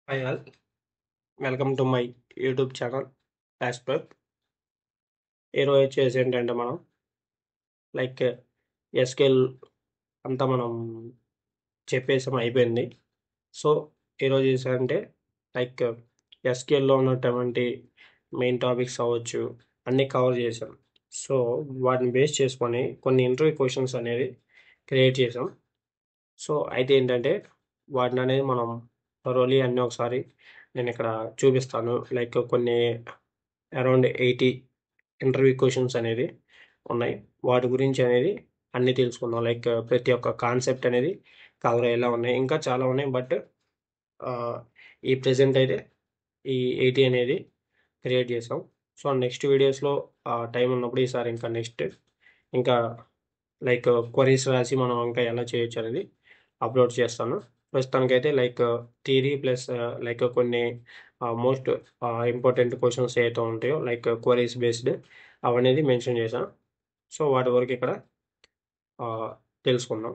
Hi all, welcome to my YouTube channel యాస్పెక్. ఈరోజు వచ్చేసి ఏంటంటే మనం లైక్ ఎస్కేల్ అంతా మనం చెప్పేసాం అయిపోయింది. సో ఈరోజు ఏంటంటే లైక్ ఎస్కేల్లో ఉన్నటువంటి మెయిన్ టాపిక్స్ అవ్వచ్చు అన్నీ కవర్ చేసాం. సో వాటిని బేస్ చేసుకొని కొన్ని ఇంటర్వ్యూ క్వశ్చన్స్ అనేది క్రియేట్ చేసాం. సో అయితే ఏంటంటే వాటిని అనేది మనం థరోలీ అన్నీ ఒకసారి నేను ఇక్కడ చూపిస్తాను. లైక్ కొన్ని అరౌండ్ 80 ఇంటర్వ్యూ క్వశ్చన్స్ అనేది ఉన్నాయి. వాటి గురించి అనేది అన్నీ తెలుసుకుందాం. లైక్ ప్రతి ఒక్క కాన్సెప్ట్ అనేది కవర్ అయ్యేలా ఉన్నాయి. ఇంకా చాలా ఉన్నాయి, బట్ ఈ ప్రెజెంట్ అయితే ఈ 80 అనేది క్రియేట్ చేసాం. సో నెక్స్ట్ వీడియోస్లో టైం ఉన్నప్పుడు ఈసారి ఇంకా లైక్ క్వరీస్ రాసి మనం ఇంకా ఎలా చేయొచ్చు అనేది అప్లోడ్ చేస్తాను. ప్రస్తుతానికైతే లైక్ థియరీ ప్లస్ లైక్ కొన్ని మోస్ట్ ఇంపార్టెంట్ క్వశ్చన్స్ ఏవైతే ఉంటాయో లైక్ క్వరీస్ బేస్డ్ అవనేది మెన్షన్ చేశాను. సో వాటి వరకు ఇక్కడ తెలుసుకుందాం.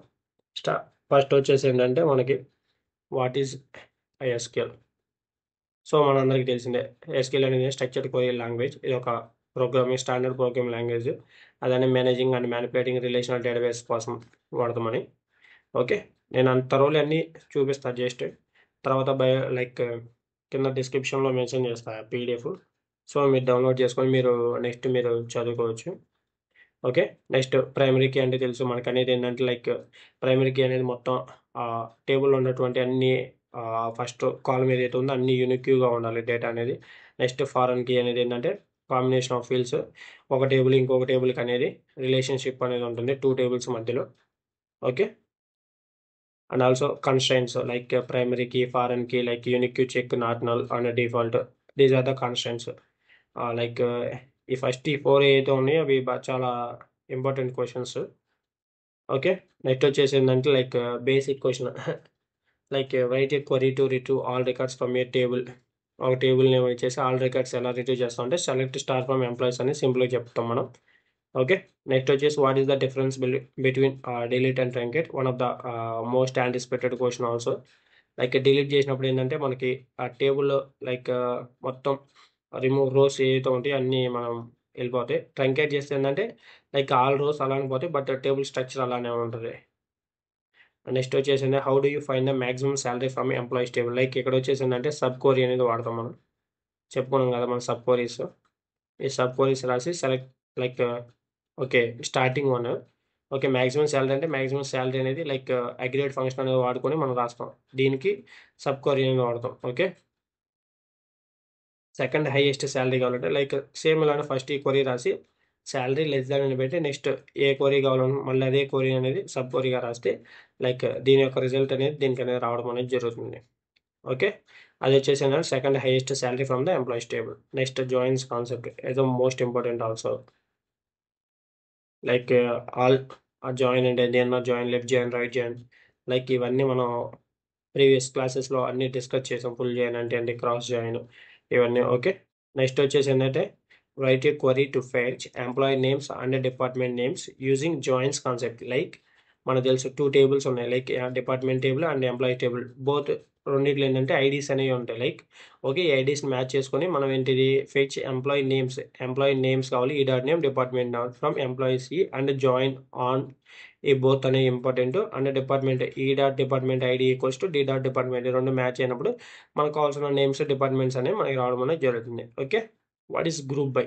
ఫస్ట్ వచ్చేసి ఏంటంటే మనకి వాట్ ఈజ్ ఎస్క్యూఎల్. సో మనందరికీ తెలిసిందే ఎస్క్యూఎల్ అనేది స్ట్రక్చర్డ్ క్వరీ లాంగ్వేజ్. ఇది ఒక స్టాండర్డ్ ప్రోగ్రామింగ్ లాంగ్వేజ్. అదనే managing and manipulating relational database కోసం వాడతామని. ఓకే, నేను అంత రోల్ అన్నీ చూపిస్తాను. జస్ట్ తర్వాత లైక్ కింద డిస్క్రిప్షన్లో మెన్షన్ చేస్తాను పీడిఎఫ్. సో మీరు డౌన్లోడ్ చేసుకొని మీరు చదువుకోవచ్చు. ఓకే, నెక్స్ట్ ప్రైమరీ కీ అంటే తెలుసు మనకు. అనేది ఏంటంటే లైక్ ప్రైమరీ కీ అనేది మొత్తం టేబుల్లో ఉన్నటువంటి అన్ని ఫస్ట్ కాలం ఏదైతే ఉందో అన్ని యూనిక్యూగా ఉండాలి డేటా అనేది. నెక్స్ట్ ఫారెన్ కీ అనేది ఏంటంటే కాంబినేషన్ ఆఫ్ ఫీల్డ్స్. ఒక టేబుల్ ఇంకొక టేబుల్కి అనేది రిలేషన్షిప్ అనేది ఉంటుంది 2 టేబుల్స్ మధ్యలో. Okay, and also constraints like primary key, foreign key, like unique check, not null and default. These are the constraints. Like ఈ ఫస్ట్ ఈ 4 ఏదైతే ఉన్నాయో అవి చాలా ఇంపార్టెంట్ క్వశ్చన్స్. ఓకే, నెక్స్ట్ వచ్చేసి ఏంటంటే like basic question like write a query to retrieve all records from A table. ఒక table name వచ్చేసి ఆల్ రికార్డ్స్ ఎలా రిట్రీవ్ చేస్తాం అంటే సెలెక్ట్ స్టార్ ఫ్రమ్ ఎంప్లాయీస్ అని సింపుల్గా చెప్తాం మనం. ఓకే, నెక్స్ట్ వచ్చేసి what is the difference between delete and truncate. One of the most anticipated question also. Like delete చేసినప్పుడు ఏంటంటే మనకి ఆ టేబుల్లో లైక్ మొత్తం రిమూవ్ రోస్ ఏవైతే ఉంటాయో అన్నీ మనం వెళ్ళిపోతాయి. ట్రంకేట్ చేస్తే ఏంటంటే లైక్ ఆల్ రోస్ అలానే పోతాయి, బట్ టేబుల్ స్ట్రక్చర్ అలానే ఉంటుంది. నెక్స్ట్ వచ్చేసింది how do you find the maximum salary from employees table. Like ఇక్కడ వచ్చేసిందంటే సబ్ కోరీ అనేది వాడతాం మనం. చెప్పుకున్నాం కదా మనం సబ్ కోరీస్. ఈ సబ్ కోరీస్ రాసి select like okay starting one. Okay, maximum salary అంటే మ్యాక్సిమం శాలరీ అనేది లైక్ అగ్రిగేట్ ఫంక్షన్ అనేది వాడుకొని మనం రాస్తాం. దీనికి సబ్ క్వరీ అనేది వాడతాం. ఓకే, సెకండ్ హైయెస్ట్ శాలరీ కావాలంటే లైక్ సేమ్ ఇలానే ఫస్ట్ ఈ క్వరీ రాసి శాలరీ లెస్ దాన్ అని పెట్టి నెక్స్ట్ ఏ క్వరీ కావాలన్నా మళ్ళీ అదే క్వరీ అనేది సబ్ క్వరీగా రాస్తే లైక్ దీని యొక్క రిజల్ట్ అనేది దీనికి అనేది రావడం అనేది జరుగుతుంది. ఓకే, అది వచ్చేసి ఏంటంటే second highest salary from the employees table. Next joins concept is the most important also. Like all join అంటే దేన్న join, left join, right join, like ఇవన్నీ మనం ప్రీవియస్ క్లాసెస్లో అన్నీ డిస్కస్ చేసాం. ఫుల్ జాయిన్ అంటే ఏంటి, క్రాస్ జాయిన్, ఇవన్నీ. ఓకే, నెక్స్ట్ వచ్చేసి ఏంటంటే right a query to fetch employee names and department names using joins concept. Like మనకు తెలుసు 2 టేబుల్స్ ఉన్నాయి, like department table and employee table. Both రెండిట్లో ఏంటంటే ఐడీస్ అనేవి ఉంటాయి. లైక్ ఓకే, ఈ ఐడీస్ని మ్యాచ్ చేసుకొని మనం ఏంటిది ఫెచ్ ఎంప్లాయీ నేమ్స్ కావాలి, E dot name, department name from employees E and join on E both అనేవి important. And department E dot department ID equals to D dot department. రెండు match అయినప్పుడు మనకు కావాల్సిన నేమ్స్ డిపార్ట్మెంట్స్ అనేవి మనకి రావడం అనేది జరుగుతుంది. Okay, what is group by.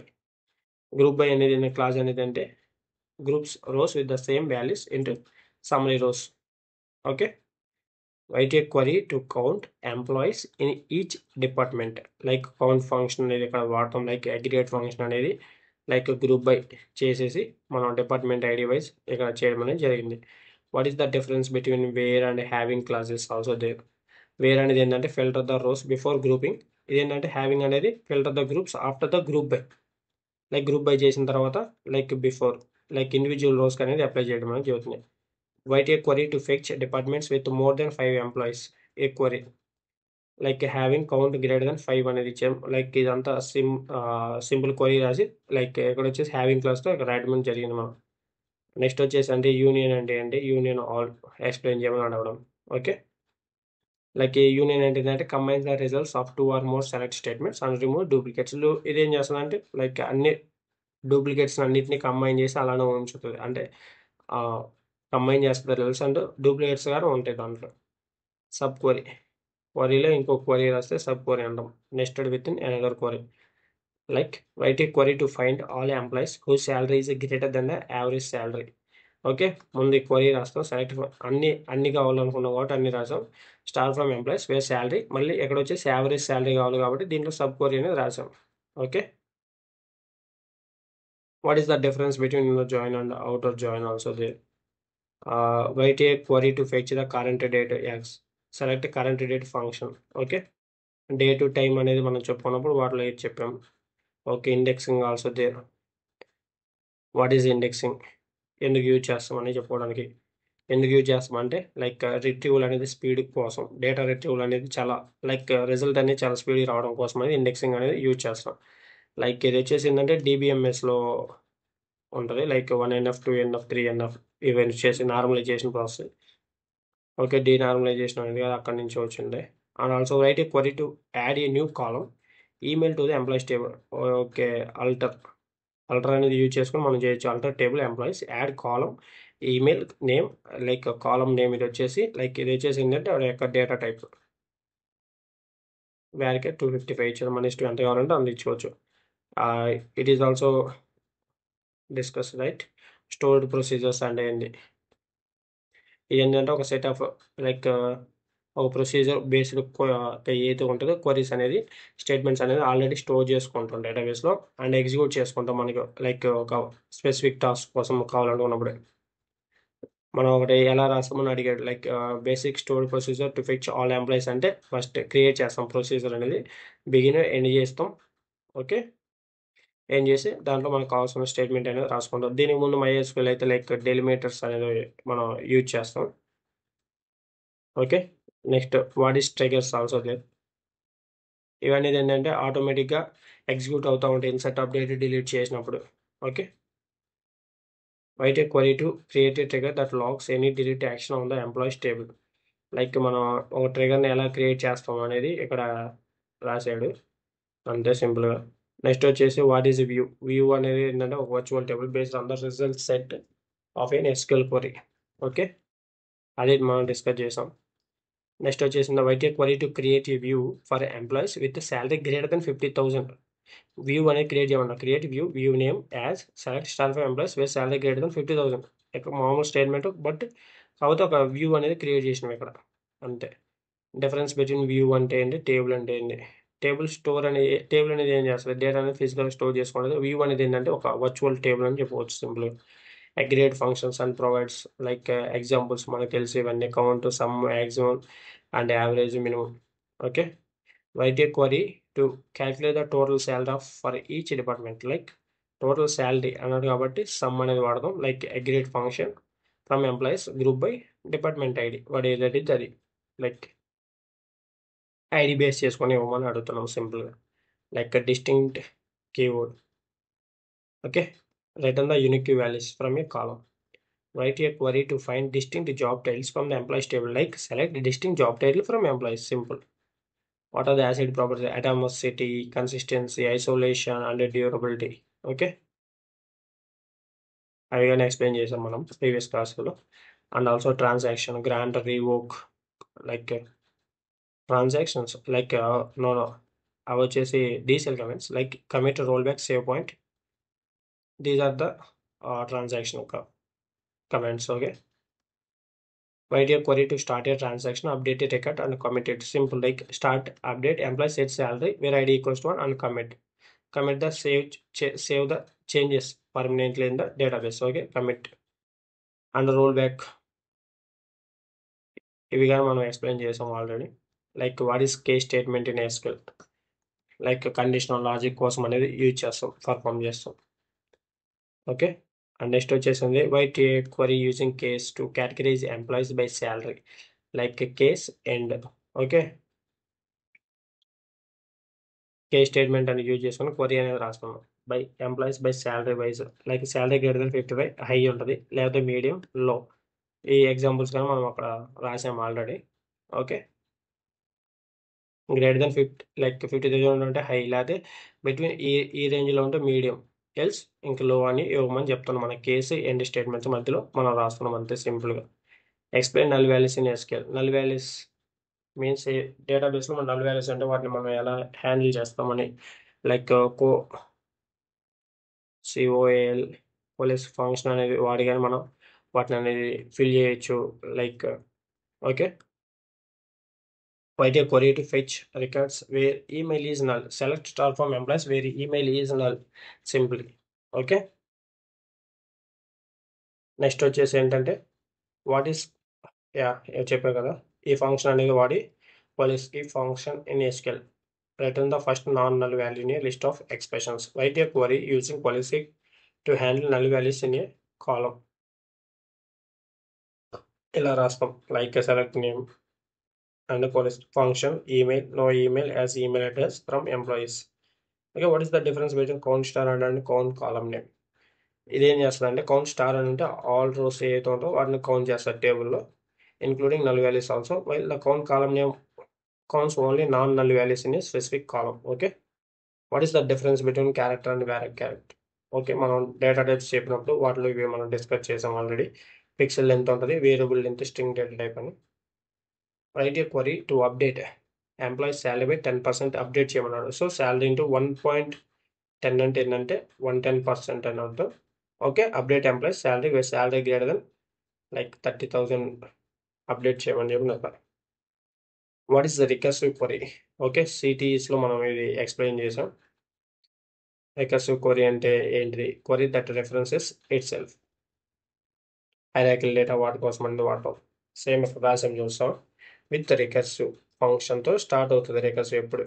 Group by అనేది క్లాస్ అనేది అంటే groups rows with the same values into summary rows. Okay, write a query to count employees in each department. Like count function అనేది ఇక్కడ వాడటం, లైక్ అగ్రిగేట్ ఫంక్షన్ అనేది like group by చేసేసి మనం department ID wise ఇక్కడ చేయడం అనేది జరిగింది. What is the difference between where and having classes also there. Where అనేది ఏంటంటే filter the rose before grouping. ఇదేంటంటే హ్యావింగ్ అనేది filter the groups after the group by. Like group by చేసిన తర్వాత లైక్ బిఫోర్ లైక్ ఇండివిజువల్ రోస్కి అనేది apply చేయడం అనేది జరుగుతుంది. Write a query to fetch departments with more than 5 employees. A query like having count greater than 5 అనేది ఇచ్చాం. Like ఇదంతా simple query రాసి లైక్ ఇక్కడ వచ్చేసి హ్యావింగ్ క్లాస్తో ఇక్కడ రాయడం జరిగింది మనం. నెక్స్ట్ వచ్చేసి అంటే యూనియన్ అంటే ఏంటి, యూనియన్ ఆల్ ఎక్స్ప్లెయిన్ చేయమని అడగడం. ఓకే, లైక్ ఏ యూనియన్ ఏంటిదంటే combines the results of 2 or more select statements and remove duplicates. ఇదేం చేస్తదంటే లైక్ అన్ని డూప్లికేట్స్ అన్నిటిని కంబైన్ చేసి అలానే ఉంచుతది. అంటే కంబైన్ చేస్తది రిజల్ట్స్ అండ్ డూప్లికేట్స్ గాని ఉంటాయి దాంట్లో. Sub query. క్వరీలో ఇంకో క్వరీ రాస్తే సబ్ క్వరీ అంటాం. Nested within another query. Like write a query to find all employees whose salary is greater than the average salary. Okay. ముందు ఈ query రాస్తాం. Select అన్ని కావాలనుకున్నాం కాబట్టి అన్ని రాసాం. Star from employees where salary, మళ్ళీ ఇక్కడ వచ్చేసి యావరేజ్ సాలరీ కావాలి కాబట్టి దీంట్లో సబ్ క్వరీ అనేది రాసాం. Okay. What is the difference between inner join and outer join also there. write a query to fetch the current date x. select current date function. Okay. Day to time అనేది మనం చెప్పుకున్నప్పుడు వాటిలో ఏది చెప్పాం. Okay. Indexing also there. What is indexing, ఎందుకు use చేస్తామని చెప్పుకోవడానికి. ఎందుకు యూజ్ చేస్తామంటే లైక్ రిట్రీవల్ అనేది స్పీడ్ కోసం, డేటా రిట్రీవల్ అనేది చాలా లైక్ రిజల్ట్ అనేది చాలా స్పీడ్ రావడం కోసం అనేది ఇండెక్సింగ్ అనేది యూజ్ చేస్తాం. లైక్ ఇది వచ్చేసి ఏంటంటే DBMSలో ఉంటుంది. లైక్ 1NF 2NF 3NF ఇవి వచ్చేసి నార్మలైజేషన్ ప్రాసెస్. ఓకే. డీనార్మలైజేషన్ అనేది అక్కడి నుంచి వచ్చింది. And also write a query to add a new column email to the employees table. Okay. Alter అనేది యూజ్ చేసుకొని మనం చేయొచ్చు. Alter table employees add column email name, like column name ఇది వచ్చేసి లైక్ ఇది వచ్చేసి ఏంటంటే వాడి యొక్క డేటా టైప్ వ్యారికే 255 ఇచ్చారు. మన ఇష్టం ఎంత కావాలంటే అంత ఇచ్చుకోవచ్చు. It is also discuss right stored procedures అంటే ఏంటి. ఏంటంటే ఒక సెట్ ఆఫ్ లైక్ ఒక ప్రొసీజర్ బేస్డ్ ఏదైతే ఉంటుందో క్వరీస్ అనేది స్టేట్మెంట్స్ అనేది ఆల్రెడీ స్టోర్ చేసుకుంటాం డేటాబేస్లో అండ్ ఎగ్జిక్యూట్ చేసుకుంటాం. మనకి లైక్ ఒక స్పెసిఫిక్ టాస్క్ కోసం కావాలనుకున్నప్పుడు మనం ఒకటి ఎలా రాస్తామని అడిగాడు. Like basic store procedure to fix all employees అంటే ఫస్ట్ క్రియేట్ చేస్తాం ప్రొసీజర్ అనేది, బిగిన్ ఎండ్ చేస్తాం. ఓకే. ఏం చేసి దాంట్లో మనకు కావాల్సిన స్టేట్మెంట్ అనేది రాసుకుంటాం. దీనికి ముందు MySQL అయితే లైక్ డెలిమిటర్స్ అనేది మనం యూజ్ చేస్తాం. Okay. Next what is triggers also there. ఇవన్నీ ఏంటంటే ఆటోమేటిక్గా ఎగ్జిక్యూట్ అవుతూ ఉంటాయి ఇన్సర్ట్ అప్డేట్ డిలీట్ చేసినప్పుడు. Okay. Write a query to create a trigger that logs any delete action on the employees table. Like మనం ఒక ట్రిగర్ని ఎలా క్రియేట్ చేస్తాం అనేది ఇక్కడ రాశాడు అంతే సింపుల్గా. నెక్స్ట్ వచ్చేసి వాట్ ఈస్ వ్యూ అనేది ఏంటంటే ఒక virtual table based on the result set of an SQL query. Okay. అది మనం డిస్కస్ చేసాం. నెక్స్ట్ వచ్చేసింది write a query to create a view for employees with salary greater than 50,000. View అనేది create చేయమన్నా. Create view name as select star for employees with salary greater than 50,000. ఇక్కడ మామూలు statement but కాకపోతే ఒక view అనేది create చేసినాం ఇక్కడ అంతే. డిఫరెన్స్ బిట్వీన్ వ్యూ అంటే ఏంటి, టేబుల్ అంటే ఏంటి. టేబుల్ అనేది ఏం చేస్తుంది, డేటా అనేది ఫిజికల్గా స్టోర్ చేసుకుంటుంది. వ్యూ అనేది ఏంటంటే ఒక వర్చువల్ టేబుల్ అని చెప్పవచ్చు సింపుల్గా. Aggregate functions and provides like examples మనకు తెలిసి ఇవన్నీ count, sum, maximum and average, minimum. Okay. Write a query to calculate the total salary of for each department. Like total salary అన్నాడు కాబట్టి సమ్ అనేది వాడదాం. Like aggregate function from employees group by department ID, వాడు ఏదైతే అది like ID base చేసుకొని ఇవ్వమని అడుగుతున్నాం సింపుల్గా. Like distinct keyword. Okay. Return the unique values from A column. Right a query to find distinct job titles from the employees table. Like select distinct job title from employees. Simple. What are the asset properties? Atomicity, consistency, isolation and durability. Okay. అవి కానీ explain చేసాం మనం previous క్లాస్లో. And also transaction, grant, revoke, like transactions like no అవి వచ్చేసి DCL commands like commit, rollback, savepoint. These are the transaction commands. Okay. Write a query to start a transaction, update a record and commit it. Simple, like start, update, employee set salary where ID equals to 1 and commit. Commit the save the changes permanently in the database. Okay, commit and roll back. ఇవి కానీ మనం explain చేసాం already. Like what is case statement in SQL, like conditional logic కోసం అనేది use చేస్తాం, perform చేస్తాం. Okay. And next వచ్చేసింది write a query using case to categorize employees by salary. Like case and okay case statement అని use చేసుకొని query అనేది రాస్తున్నాం. By employees by salary wise, like salary greater than 55 high ఉంటుంది, లేకపోతే medium, low. ఈ examples కానీ మనం అక్కడ రాసాము ఆల్రెడీ. ఓకే. గ్రేటర్ దెన్ 50,000 ఉంటే హై, లేకపోతే బిట్వీన్ ఈ రేంజ్లో ఉంటే మీడియం, ఎల్స్ ఇంక లో అని ఇవ్వమని చెప్తున్నాం. మన కేసు ఎండ్ స్టేట్మెంట్స్ మధ్యలో మనం రాస్తున్నాం అంతే సింపుల్గా. Explain null values in SQL. Null values means డేటాబేస్లో మన నల్ వాల్యూస్ అంటే వాటిని మనం ఎలా హ్యాండిల్ చేస్తామని, లైక్ సిఓఏఎల్ పోలీస్ ఫంక్షన్ అనేది వాడి కానీ మనం వాటిని అనేది ఫిల్ చేయొచ్చు. Like okay, write a query to fetch records where email is null. Select star from employees where email is null. Simply. Okay, next వచ్చేసి ఏంటంటే వాట్ ఈస్, చెప్పారు కదా, ఈ ఫంక్షన్ అనేది వాడి పోలీస్కి function in SQL. Return the first non null value in a list of expressions. Write a query using policy to handle null values in a column. ఇలా రాస్తాం. Like select name and policy function email, no email as email address from employees. Okay, what is the difference between count star and count column name? ఇదేం చేస్తుంది అంటే count star అని అంటే all rose ఏదైతే ఉందో వాటిని కౌంట్ చేస్తారు టేబుల్లో, including null values also, while the count column name counts only non null values in a specific column. Okay, what is the difference between character and వేరే character? Okay, మనం data types చెప్పినప్పుడు వాటిలో ఇవి మనం discuss చేసాం already. Pixel length ఉంటుంది, variable length, string data type అని. Write a query to update employees salary by 10% update చేయమన్నాడు. సో శాలరీ ఇంటూ 1.10 అంటే ఏంటంటే 110% అని అర్థం. Okay, update employees salary where salary greater than like 30,000 update చేయమని చెప్పి. What is the recursive query? Okay, సిటీస్లో మనం ఇది ఎక్స్ప్లెయిన్ చేసాం. రికర్సివ్ క్వరీ అంటే ఏంటిది? Query that references itself. Hierarchical data వాటి కోసం అనేది వాడటం. సేమ్ ఇక్కడ రాసాం చూస్తాం. విత్ రికర్సివ్ ఫంక్షన్తో స్టార్ట్ అవుతుంది రికర్సివ్ ఎప్పుడు.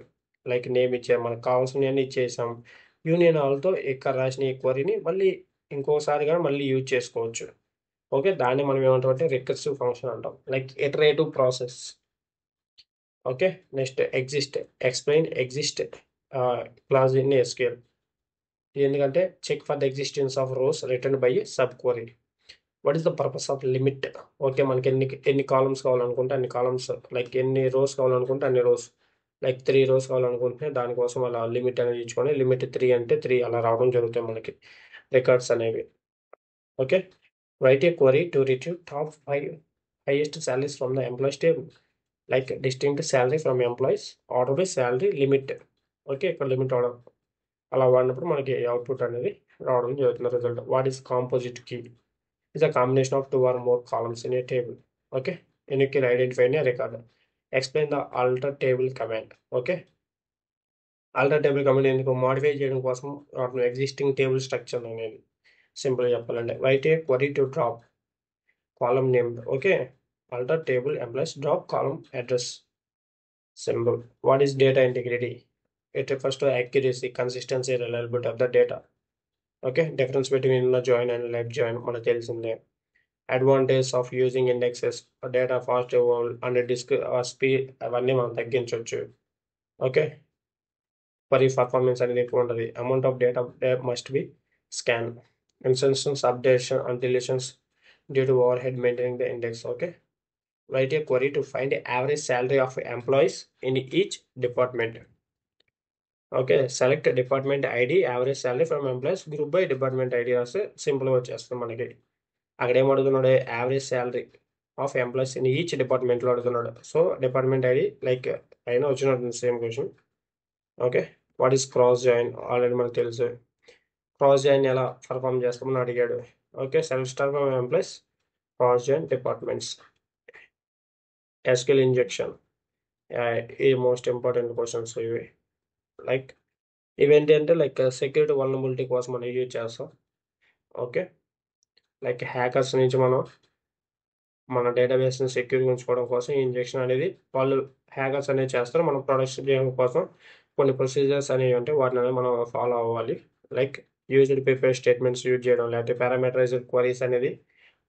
లైక్ నేమ్ ఇచ్చాము, మనకు కావాల్సినవన్నీ ఇచ్చేసాం. యూనియన్ ఆల్తో ఇక్కడ రాసిన ఈ క్వరీని మళ్ళీ ఇంకోసారి కానీ మళ్ళీ యూజ్ చేసుకోవచ్చు. ఓకే, దాన్ని మనం ఏమంటాం అంటే రికర్సివ్ ఫంక్షన్ అంటాం. Like iterative process. Okay, next exist, explain exist clause in SQL. ఎందుకంటే check for the existence of rows return by sub query. What is the purpose of limit? Okay, మనకి ఎన్ని columns కావాలనుకుంటే అన్ని columns, like ఎన్ని rose కావాలనుకుంటే అన్ని rose, like 3 rose కావాలనుకుంటే దానికోసం అలా లిమిట్ అనేది ఇచ్చుకొని లిమిట్ 3 అంటే 3 అలా రావడం జరుగుతాయి మనకి రికార్డ్స్ అనేవి. Okay, write a query to retrieve top 5 highest salaries from the employees table. Like distinct salary from employees order by salary limit. Okay, ఇక్కడ లిమిట్ ఆర్డర్ అలా వాడినప్పుడు మనకి అవుట్పుట్ అనేది రావడం జరుగుతుంది result. What is composite key? is a combination of 2 or more columns in a table. Okay, and you can identify in a record. Explain the alter table command. Okay, alter table command ఎందుకు modify చేయడం కోసం existing table structure అనేది simple చెప్పాలంటే. Right a query to drop column name. Okay, alter table employees drop column address. Symbol. What is data integrity? It refers to accuracy, consistency, reliability of the data. Okay, difference between join and left join మనకు తెలిసిందే. Advantage of using indexes, data fast and disk speed అవన్నీ మనం తగ్గించవచ్చు. Okay, మరి performance అనేది ఎక్కువ ఉంటుంది. Amount of data must be scan. Instances updation and deletions due to overhead maintaining the index. Okay, write a query to find average salary of employees in each department. Okay, select department ID average salary from employees group by department ID రాస్తే సింపుల్గా వచ్చేస్తుంది మనకి. అక్కడ ఏం అడుగుతున్నాడు? Average salary of employees in each డిపార్ట్మెంట్లో అడుగుతున్నాడు. So department ID like అయినా వచ్చినట్టు same question. Okay, what is cross join? Already మనకు తెలుసు. క్రాస్ జాయిన్ ఎలా పర్ఫామ్ చేస్తామని అడిగాడు. Okay, self star from employees, cross join departments. SQL injection, ఈ మోస్ట్ ఇంపార్టెంట్ క్వశ్చన్స్ ఇవి. లైక్ ఇవేంటి అంటే లైక్ సెక్యూరిటీ వల్నరబిలిటీ కోసం మనం యూజ్ చేస్తాం. ఓకే, లైక్ హ్యాకర్స్ నుంచి మన డేటాబేస్ని సెక్యూర్గా ఉంచుకోవడం కోసం ఈ ఇంజెక్షన్ అనేది వాళ్ళు హ్యాకర్స్ అనేది చేస్తారు. మనం ప్రొడక్షన్ చేయడం కోసం కొన్ని ప్రొసీజర్స్ అనేవి ఉంటాయి, వాటిని అనేది మనం ఫాలో అవ్వాలి. Like used prepare statements use చేయడం, లేకపోతే పారామీటరైజ్డ్ క్వరీస్ అనేది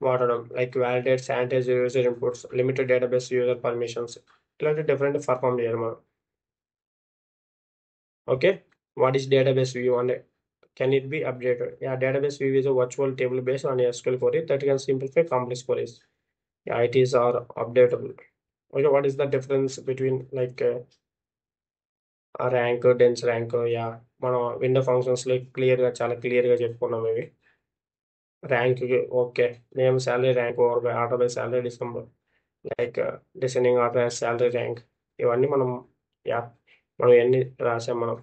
వాడడం, like validate sanitize user inputs, limited database user permissions, ఇలాంటి డిఫరెంట్ పర్ఫామ్ చేయాలి మనం. Okay, what is database view and can it be updated? Yeah, database view is a virtual table based on a SQL query that can simplify complex queries. Yeah, it is are updatable. Okay, what is the difference between like rank, dense rank, మనం window ఫంక్షన్స్లో చాలా క్లియర్గా చెప్పుకున్నాం ఇవి. Rank okay, name salary rank over by order by salary December, like descending order salary rank, ఇవన్నీ యా మనం ఎన్ని రాసాం. మనం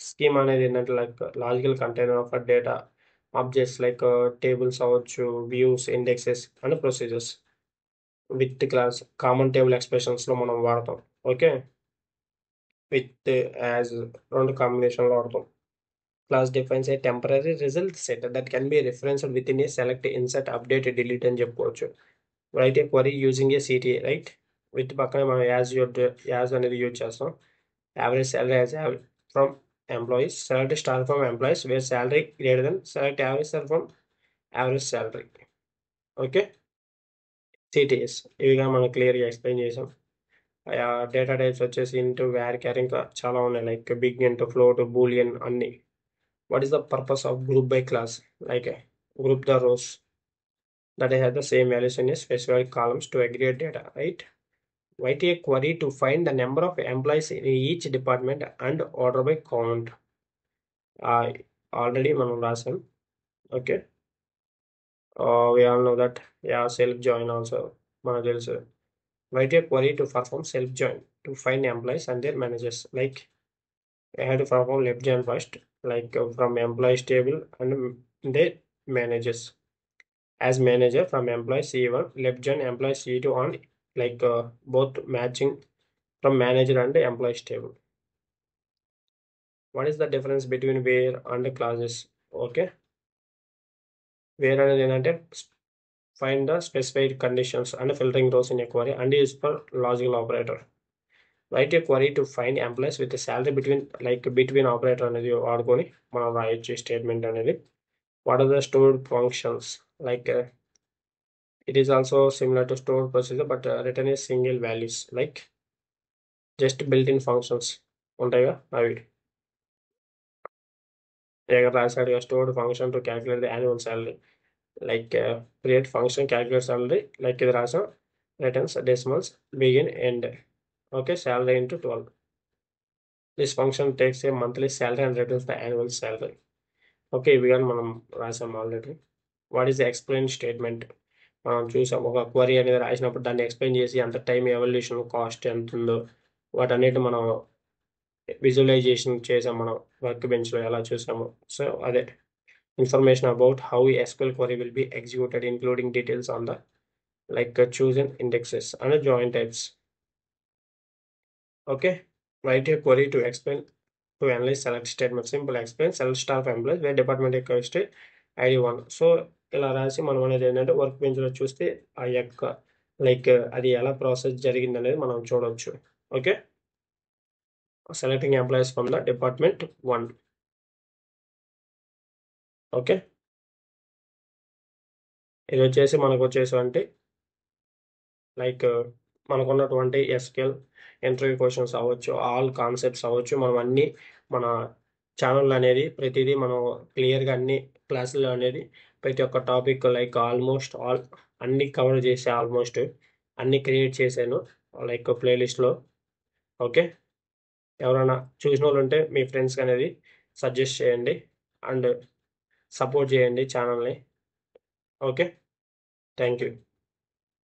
స్కీమా అనేది ఏంటంటే like logical container of data objects, like tables అవ్వచ్చు, views, indexes and procedures with clause common table ఎక్స్ప్రెషన్స్లో మనం వాడతాం. ఓకే, విత్ యాజ్ రెండు కాంబినేషన్లో వాడతాం. Class defines a temporary result set that can be referenced within a select, insert, update, delete అని చెప్పుకోవచ్చు. Write a query using a CTE, write with పక్కన మనం యాజ్ అనేది యూజ్ చేస్తాం. Average salary as from employees, select star from employees where salary greater than, select average sir from average salary. Okay, CTEs ఇవిగా మనం క్లియర్గా explain చేసాం. Data types వచ్చేసి int, var, ఇంకా చాలా ఉన్నాయి, like big int, float, boolean అన్ని. What is the purpose of group by class? Like group the rows that have the same values in a specified columns to aggregate data, right? Write a query to find the number of employees in each department and order by count. Already మనం రాసాం. Okay, we all know that. Self join also మనకు తెలుసు. Write a query to perform self join to find employees and their managers. Like I had to perform left join first, like from employees table and their managers. As manager from employee C1, left join employee C2 on, like both matching from manager and employees table. What is the difference between where and clauses? Okay, where అనేది ఏంటంటే find the specified conditions and filtering rows in a query and is for logical operator. Write a query to find employees with a salary between operator అనేది వాడుకొని మనం రాయొచ్చు statement అనేది. What are the stored functions? Like it is also similar to stored procedure but written as single values, like just built-in functions ఉంటాయిగా అవి. ఇక్కడ రాశాడుగా stored function to calculate the annual salary, like create function calculate salary, like ఇది రాసాం, returns decimals begin end. Okay, salary into 12. This function takes a monthly salary and returns the annual salary. Okay, ఇవి కానీ మనం రాసాం already. What is the explain statement? మనం చూసాం, ఒక query అనేది రాసినప్పుడు దాన్ని ఎక్స్ప్లెయిన్ చేసి అంత టైం ఎవల్యూషన్ కాస్ట్ ఎంత ఉందో వాటన్నిటి మనం విజువలైజేషన్ చేసాం, మనం వర్క్ బెంచ్లో ఎలా చూసాము. సో అదే information about how SQL query will be executed including details on the like chosen indexes and join types. Okay, write a query to explain to analyze select statement. Simple explain select star of employees where department equals to ID1. So ఇలా రాసి మనం అనేది ఏంటంటే work బెంచ్లో చూస్తే ఆ యొక్క like అది ఎలా ప్రాసెస్ జరిగింది అనేది మనం చూడవచ్చు. Okay, selecting employees from the department 1. Okay, ఇది వచ్చేసి మనకు వచ్చేసి లైక్ మనకున్నటువంటి ఎస్క్యూఎల్ ఇంటర్వ్యూ క్వశ్చన్స్ అవ్వచ్చు, ఆల్ కాన్సెప్ట్స్ అవ్వచ్చు, మనం అన్నీ మన ఛానల్ అనేది ప్రతిదీ మనం క్లియర్గా అన్ని క్లాసుల్లో అనేది ప్రతి ఒక్క టాపిక్ లైక్ ఆల్మోస్ట్ ఆల్ అన్ని కవర్ చేసి ఆల్మోస్ట్ అన్ని క్రియేట్ చేశాను లైక్ ప్లేలిస్ట్లో. ఓకే, ఎవరైనా చూసిన వాళ్ళు ఉంటే మీ ఫ్రెండ్స్కి అనేది సజెస్ట్ చేయండి అండ్ సపోర్ట్ చేయండి ఛానల్ని. Okay, thank you.